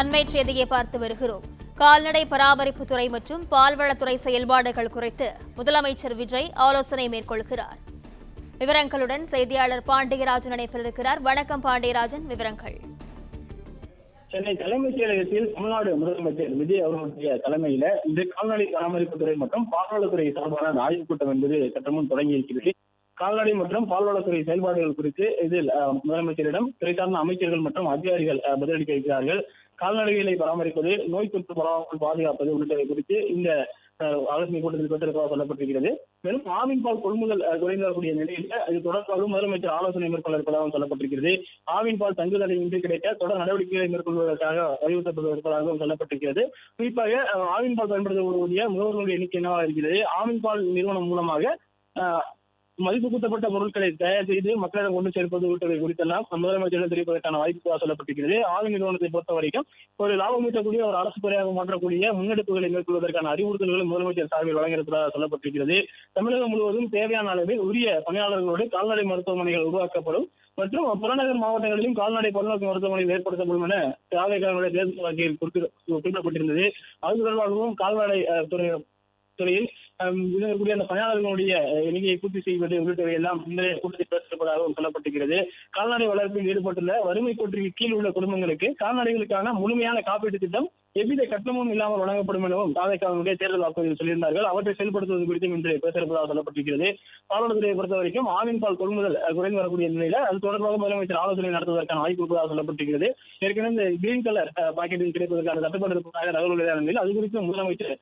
அண்மை செய்தியை பார்த்து வருகிறோம். கால்நடை பராமரிப்புத்துறை மற்றும் பால்வளத்துறை செயல்பாடுகள் குறித்து முதலமைச்சர் விஜய் ஆலோசனை மேற்கொள்கிறார். விவரங்களுடன் செய்தியாளர் பாண்டியராஜன் இணைப்பில் இருக்கிறார். வணக்கம் பாண்டியராஜன், விவரங்கள். சென்னை தலைமைச் செயலகத்தில் தமிழ்நாடு முதலமைச்சர் விஜய் அவர்களுடைய தலைமையில இந்த கால்நடை பராமரிப்புத்துறை மற்றும் பால்வளத்துறை சார்பான ஆய்வுக் கூட்டம் என்பது சற்றுமுன் தொடங்கி இருக்கிறது. கால்நடை மற்றும் பால்வளத்துறை செயல்பாடுகள் குறித்து இதில் முதலமைச்சரிடம் துறை சார்ந்த அமைச்சர்கள் மற்றும் அதிகாரிகள் பதிலளிக்க இருக்கிறார்கள். கால்நடைகளை பராமரிப்பது, நோய் தொற்று பரவாமல் பாதுகாப்பது உள்ளிட்டவை குறித்து இந்த ஆலோசனை கூட்டத்தில் பெற்றிருப்பதாக சொல்லப்பட்டிருக்கிறது. மேலும் ஆவின் பால் கொள்முதல் குறைந்து வரக்கூடிய நிலையில் இது தொடர்பாக முதலமைச்சர் ஆலோசனை மேற்கொள்ள இருப்பதாகவும் சொல்லப்பட்டிருக்கிறது. ஆவின் பால் தங்குதடையின்றி கிடைக்க தொடர் நடவடிக்கைகளை மேற்கொள்வதற்காக வலியுறுத்தப்பட்டிருப்பதாகவும் சொல்லப்பட்டிருக்கிறது. குறிப்பாக ஆவின் பால் பயன்படுத்தக்கூடிய முகவர்களுடைய எண்ணிக்கை என்னவாக இருக்கிறது. ஆவின் பால் நிறுவனம் மூலமாக மதிப்பு கூட்டப்பட்ட பொருட்களை தயார் செய்து மக்களிடம் கொண்டு சேர்ப்பது உள்ளிட்டவை குறித்தெல்லாம் முதலமைச்சரிடம் தெரிவிப்பதற்கான வாய்ப்பு சொல்லப்பட்டிருக்கிறது. ஆவின் நிறுவனத்தை பொறுத்த வரைக்கும் ஒரு லாபம் ஈட்டக்கூடிய ஒரு அரசு துறையாக மாற்றக்கூடிய முன்னெடுப்புகளை மேற்கொள்வதற்கான அறிவுறுத்தல்களை முதலமைச்சர் சார்பில் வழங்கியிருப்பதாக சொல்லப்பட்டிருக்கிறது. தமிழகம் முழுவதும் தேவையான அளவில் உரிய பணியாளர்களோடு கால்நடை மருத்துவமனைகள் உருவாக்கப்படும் மற்றும் புறநகர் மாவட்டங்களிலும் கால்நடை பல்நோக்கு மருத்துவமனைகள் ஏற்படுத்தப்படும் என தேவைக்கான தேர்தல் வாக்கியில் குறிப்பிடப்பட்டிருந்தது. அது தொடர்பாகவும் கால்நடை துறையில் இதற்குரிய அந்த பணியாளர்களுடைய எண்ணிக்கையை பூர்த்தி செய்வது உள்ளிட்டவை எல்லாம் இந்த கூட்டத்தில் பேசப்பட்டதாகவும் சொல்லப்பட்டிருக்கிறது. கால்நடை வளர்ப்பில் ஈடுபட்டுள்ள வறுமை கோட்டிற்கு கீழ் உள்ள குடும்பங்களுக்கு கால்நடைகளுக்கான முழுமையான காப்பீட்டு திட்டம் எவ்வித கட்டணமும் இல்லாமல் வழங்கப்படும் எனவும் தாவேக்காவினுடைய தேர்தல் வாக்குறுதியில் சொல்லியிருந்தார்கள். அவற்றை செயல்படுத்துவது குறித்தும் இன்று பேசப்பட்டதாக சொல்லப்பட்டிருக்கிறது. பால்வளத்துறையை பொறுத்த வரைக்கும் ஆவின் பால் கொள்முதல் குறைந்து வரக்கூடிய நிலையில அது தொடர்பாக முதலமைச்சர் ஆலோசனை நடத்துவதற்கான வாய்ப்பு இருப்பதாக சொல்லப்பட்டிருக்கிறது. ஏற்கனவே இந்த கிரீன் கலர் பாக்கெட்டில் கிடைப்பதற்கான தட்டுப்பாடு இருப்பதாக தகவல் வெளியான நிலையில் அது குறித்து முதலமைச்சர்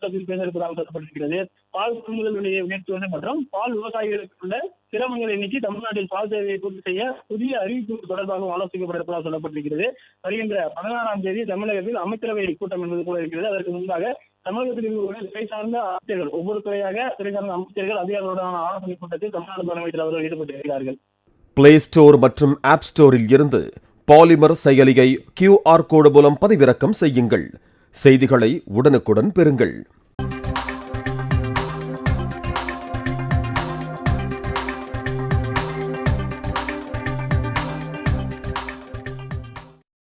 பேச இருப்பதாக சொல்லப்பட்டிருக்கிறது. பால் கொள்முதல் விலையை உயர்த்துவது மற்றும் பால் விவசாயிகளுக்கு உள்ள சிரமங்களை நீக்கி தமிழ்நாட்டில் பால் தேவையை பூர்த்தி செய்ய புதிய அறிவிப்பு தொடர்பாக ஆலோசிக்கப்பட இருப்பதாக சொல்லப்பட்டிருக்கிறது. வருகின்ற 16ஆம் தேதி தமிழகத்தில் அமைச்சரவை கூட்டம் என்பது கூட இருக்கிறது. அதற்கு முன்பாக தமிழகத்தில் இருக்கிற துறை சார்ந்த அமைச்சர்கள் ஒவ்வொரு துறையாக துறை சார்ந்த அமைச்சர்கள் அதிகாரிகளுடனான ஆலோசனை கூட்டத்தில் தமிழ்நாடு முதலமைச்சர் அவர்கள் ஈடுபட்டிருக்கிறார்கள். பிளே ஸ்டோர் மற்றும் ஆப் ஸ்டோரில் இருந்து பாலிமர் செயலியை QR கோடு மூலம் பதிவிறக்கம் செய்யுங்கள். செய்திகளை உடனுக்குடன் பெறுங்கள்.